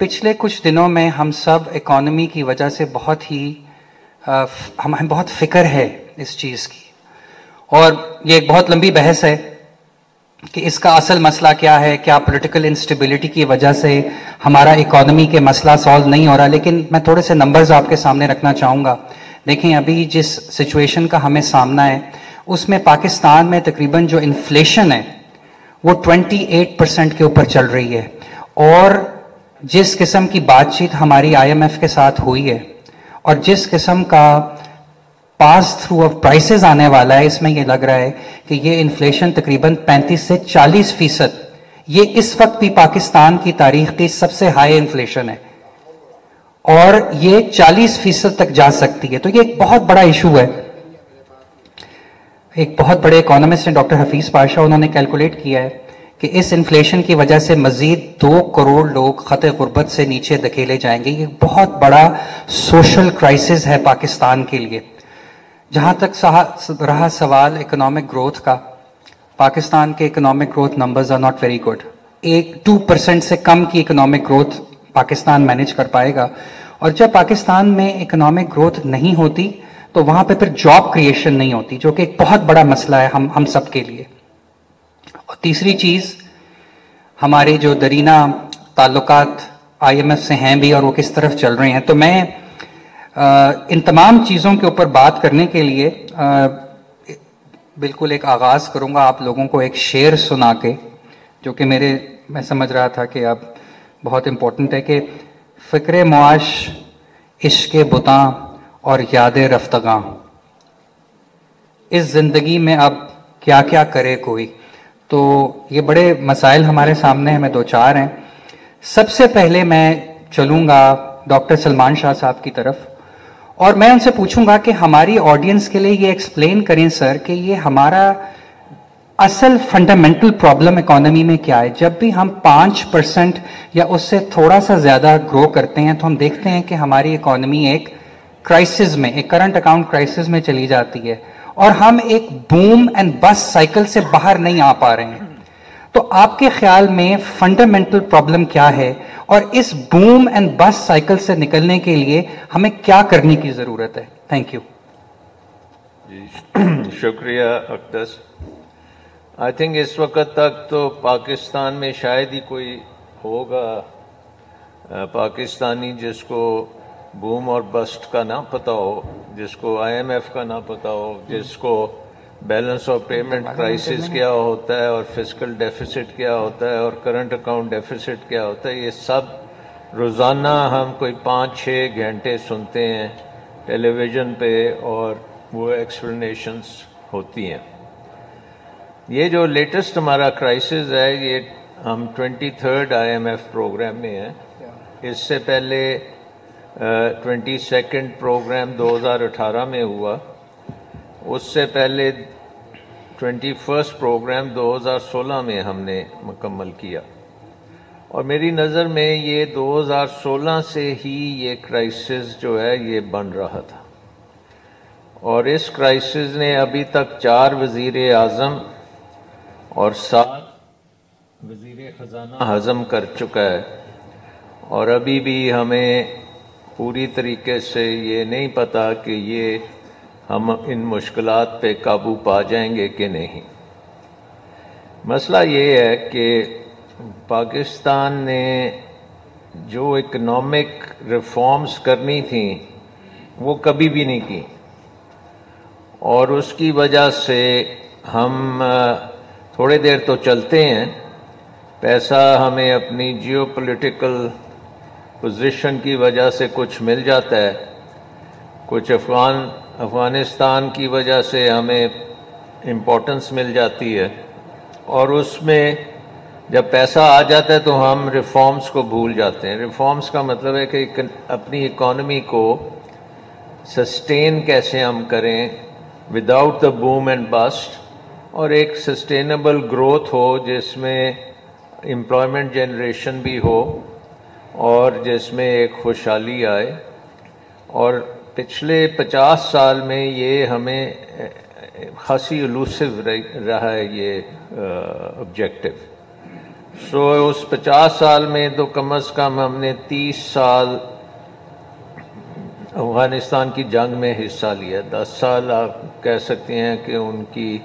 پچھلے کچھ دنوں میں ہم سب اکانومی کی وجہ سے بہت ہی ہمیں بہت فکر ہے اس چیز کی، اور یہ ایک بہت لمبی بحث ہے کہ اس کا اصل مسئلہ کیا ہے. کیا پولیٹیکل انسٹیبلٹی کی وجہ سے ہمارا اکانومی کے مسئلہ سالو نہیں ہو رہا؟ لیکن میں تھوڑے سے نمبرز آپ کے سامنے رکھنا چاہوں گا. دیکھیں ابھی جس سچویشن کا ہمیں سامنا ہے اس میں پاکستان میں تقریباً جو انفلیشن ہے وہ 28% کے اوپر چل رہی ہے، اور جس قسم کی بات چیت ہماری IMF کے ساتھ ہوئی ہے اور جس قسم کا پاس تھرو آف پرائسز آنے والا ہے، اس میں یہ لگ رہا ہے کہ یہ انفلیشن تقریباً 35 سے 40%، یہ اس وقت بھی پاکستان کی تاریخ کی سب سے ہائی انفلیشن ہے اور یہ 40% تک جا سکتی ہے. تو یہ ایک بہت بڑا ایشو ہے. ایک بہت بڑے اکانومسٹ ہیں ڈاکٹر حفیظ پاشا، انہوں نے کیلکولیٹ کیا ہے کہ اس انفلیشن کی وجہ سے مزید 2 کروڑ لوگ خط غربت سے نیچے دھکیلے جائیں گے. یہ بہت بڑا سوشل کرائسس ہے پاکستان کے لیے. جہاں تک رہا سوال اکنامک گروتھ کا، پاکستان کے economic growth numbers are not very good. 2% سے کم کی اکنامک گروتھ پاکستان مینیج کر پائے گا، اور جب پاکستان میں اکنامک گروتھ نہیں ہوتی تو وہاں پہ پھر جاب کریشن نہیں ہوتی، جو کہ ایک بہت بڑا مسئلہ ہے ہم سب کے لیے. اور تیسری چیز، ہمارے جو درینہ تعلقات IMF سے ہیں بھی اور وہ کس طرف چل رہے ہیں. تو میں ان تمام چیزوں کے اوپر بات کرنے کے لیے بالکل ایک آغاز کروں گا آپ لوگوں کو ایک شعر سنا کے، جو کہ میں سمجھ رہا تھا کہ اب بہت امپورٹنٹ ہے کہ فکر معاش، عشق بتاں اور یاد رفتگاں، اس زندگی میں اب کیا کیا کرے کوئی. تو یہ بڑے مسائل ہمارے سامنے ہمیں دو چار ہیں. سب سے پہلے میں چلوں گا ڈاکٹر سلمان شاہ صاحب کی طرف اور میں ان سے پوچھوں گا کہ ہماری آڈینس کے لیے یہ ایکسپلین کریں سر کہ یہ ہمارا اصل فنڈامنٹل پرابلم اکانومی میں کیا ہے. جب بھی ہم 5% یا اس سے تھوڑا سا زیادہ گرو کرتے ہیں تو ہم دیکھتے ہیں کہ ہماری اکانومی ایک کرائسس میں، ایک کرنٹ اکاؤنٹ کرائسس میں چلی جاتی ہے اور ہم ایک بوم اینڈ بس سائیکل سے باہر نہیں آ پا رہے ہیں. تو آپ کے خیال میں فنڈامنٹل پرابلم کیا ہے اور اس بوم اینڈ بس سائیکل سے نکلنے کے لیے ہمیں کیا کرنے کی ضرورت ہے؟ Thank you. شکریہ اقدس. آئی تھنک اس وقت تک تو پاکستان میں شاید ہی کوئی ہوگا پاکستانی جس کو بوم اور بسٹ کا نہ پتہ ہو، جس کو IMF کا نہ پتہ ہو، جس کو بیلنس آف پیمنٹ کرائسس کیا ہوتا ہے اور فسکل ڈیفیسٹ کیا ہوتا ہے اور کرنٹ اکاؤنٹ ڈیفیسٹ کیا ہوتا ہے. یہ سب روزانہ ہم کوئی 5-6 گھنٹے سنتے ہیں ٹیلی ویژن پہ اور وہ ایکسپلینیشنز ہوتی ہیں. یہ جو لیٹسٹ ہمارا کرائسس ہے، یہ ہم 23rd IMF پروگرام میں ہیں. اس سے پہلے 22nd پروگرام 2018 میں ہوا، اس سے پہلے 21st پروگرام 2016 میں ہم نے مکمل کیا، اور میری نظر میں یہ 2016 سے ہی یہ کرائسس جو ہے یہ بن رہا تھا. اور اس کرائسس نے ابھی تک 4 وزیر اعظم اور 7 وزیر خزانہ ہضم کر چکا ہے، اور ابھی بھی ہمیں پوری طریقے سے یہ نہیں پتا کہ یہ ہم ان مشکلات پہ قابو پا جائیں گے کہ نہیں. مسئلہ یہ ہے کہ پاکستان نے جو اکنامک ریفارمز کرنی تھیں وہ کبھی بھی نہیں کی، اور اس کی وجہ سے ہم تھوڑے دیر تو چلتے ہیں، پیسہ ہمیں اپنی جیو پولیٹیکل پوزیشن کی وجہ سے کچھ مل جاتا ہے، کچھ افغانستان کی وجہ سے ہمیں امپورٹنس مل جاتی ہے، اور اس میں جب پیسہ آ جاتا ہے تو ہم ریفارمز کو بھول جاتے ہیں. ریفارمز کا مطلب ہے کہ اپنی اکانومی کو سسٹین کیسے ہم کریں without the boom and bust, اور ایک سسٹینیبل گروتھ ہو جس میں امپلائمنٹ جنریشن بھی ہو اور جس میں ایک خوشحالی آئے. اور پچھلے 50 سال میں یہ ہمیں خاصی الوسو رہا ہے یہ آبجیکٹو. اس 50 سال میں تو کم از کم ہم نے 30 سال افغانستان کی جنگ میں حصہ لیا. 10 سال آپ کہہ سکتے ہیں کہ ان کی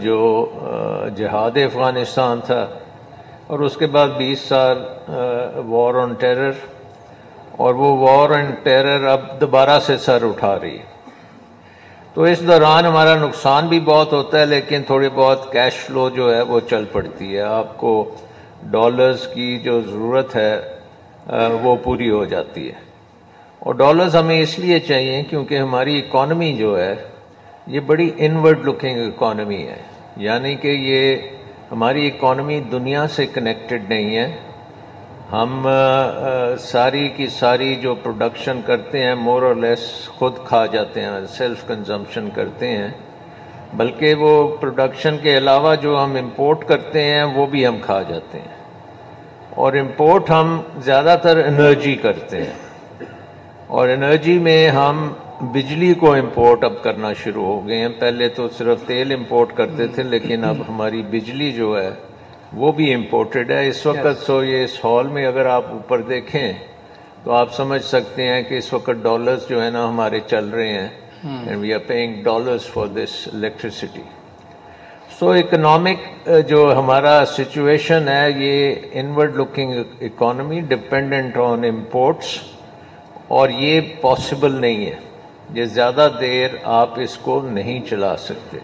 جو جہاد افغانستان تھا, اور اس کے بعد 20 سال وار آن ٹیرر, اور وہ وار آن ٹیرر اب دوبارہ سے سر اٹھا رہی ہے. تو اس دوران ہمارا نقصان بھی بہت ہوتا ہے, لیکن تھوڑی بہت کیش فلو جو ہے وہ چل پڑتی ہے. آپ کو ڈالرز کی جو ضرورت ہے وہ پوری ہو جاتی ہے. اور ڈالرز ہمیں اس لیے چاہیے کیونکہ ہماری اکانومی جو ہے یہ بڑی انورڈ لکنگ اکانومی ہے, یعنی کہ یہ ہماری اکانومی دنیا سے کنیکٹڈ نہیں ہے. ہم ساری کی ساری جو پروڈکشن کرتے ہیں مور اور لیس خود کھا جاتے ہیں, سیلف کنزمپشن کرتے ہیں, بلکہ وہ پروڈکشن کے علاوہ جو ہم امپورٹ کرتے ہیں وہ بھی ہم کھا جاتے ہیں. اور امپورٹ ہم زیادہ تر انرجی کرتے ہیں, اور انرجی میں ہم بجلی کو امپورٹ اب کرنا شروع ہو گئے ہیں. پہلے تو صرف تیل امپورٹ کرتے تھے, لیکن اب ہماری بجلی جو ہے وہ بھی امپورٹڈ ہے اس وقت. یہ اس ہال میں اگر آپ اوپر دیکھیں تو آپ سمجھ سکتے ہیں کہ اس وقت ڈالرز جو ہے نا ہمارے چل رہے ہیں, and we are paying dollars for this electricity. Economic جو ہمارا سچویشن ہے یہ inward looking economy dependent on imports, اور یہ پاسبل نہیں ہے, یہ زیادہ دیر آپ اس کو نہیں چلا سکتے.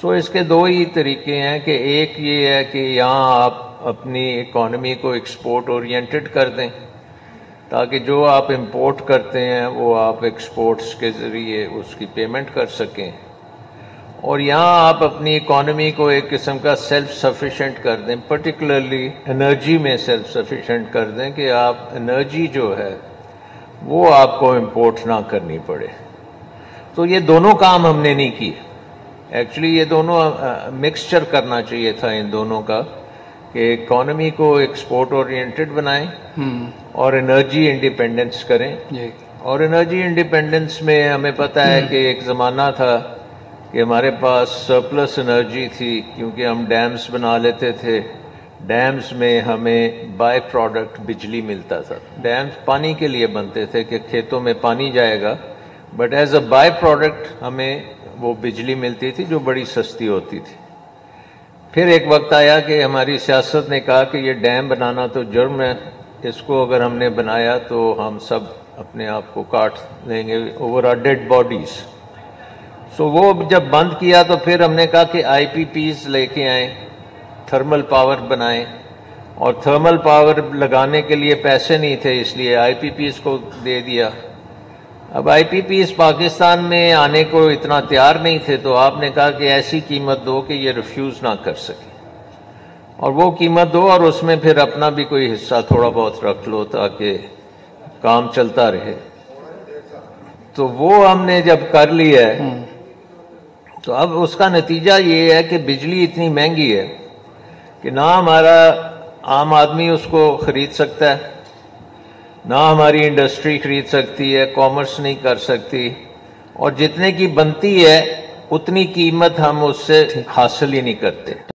اس کے دو ہی طریقے ہیں کہ ایک یہ ہے کہ یہاں آپ اپنی اکانومی کو ایکسپورٹ اورینٹڈ کر دیں, تاکہ جو آپ امپورٹ کرتے ہیں وہ آپ ایکسپورٹس کے ذریعے اس کی پیمنٹ کر سکیں, اور یہاں آپ اپنی اکانومی کو ایک قسم کا سیلف سفیشینٹ کر دیں, پرٹیکولرلی انرجی میں سیلف سفیشینٹ کر دیں کہ آپ انرجی جو ہے وہ آپ کو امپورٹ نہ کرنی پڑے. تو یہ دونوں کام ہم نے نہیں کیے. ایکچولی یہ دونوں مکسچر کرنا چاہیے تھا ان دونوں کا, کہ اکانومی کو ایکسپورٹ اورینٹڈ بنائیں اور انرجی انڈیپینڈنس کریں. اور انرجی انڈیپینڈنس میں ہمیں پتہ ہے کہ ایک زمانہ تھا کہ ہمارے پاس سرپلس انرجی تھی, کیونکہ ہم ڈیمز بنا لیتے تھے. ڈیمز میں ہمیں بائی پروڈکٹ بجلی ملتا تھا. ڈیمز پانی کے لیے بنتے تھے کہ کھیتوں میں پانی جائے گا, but as a by product ہمیں وہ بجلی ملتی تھی جو بڑی سستی ہوتی تھی. پھر ایک وقت آیا کہ ہماری سیاست نے کہا کہ یہ ڈیم بنانا تو جرم ہے, اس کو اگر ہم نے بنایا تو ہم سب اپنے آپ کو کاٹ لیں گے اوور آر ڈیڈ باڈیز. وہ جب بند کیا تو پھر ہم نے کہا کہ آئی پی پیز لے کے آئیں, تھرمل پاور بنائیں, اور تھرمل پاور لگانے کے لیے پیسے نہیں تھے, اس لیے آئی پی پیز کو دے دیا. اب آئی پی پیز پاکستان میں آنے کو اتنا تیار نہیں تھے, تو آپ نے کہا کہ ایسی قیمت دو کہ یہ ریفیوز نہ کر سکے, اور وہ قیمت دو اور اس میں پھر اپنا بھی کوئی حصہ تھوڑا بہت رکھ لو تاکہ کام چلتا رہے. تو وہ ہم نے جب کر لی ہے تو اب اس کا نتیجہ یہ ہے کہ بجلی اتنی مہنگی ہے کہ نہ ہمارا عام آدمی اس کو خرید سکتا ہے, نہ ہماری انڈسٹری خرید سکتی ہے, کامرس نہیں کر سکتی, اور جتنے کی بنتی ہے اتنی قیمت ہم اس سے حاصل ہی نہیں کرتے.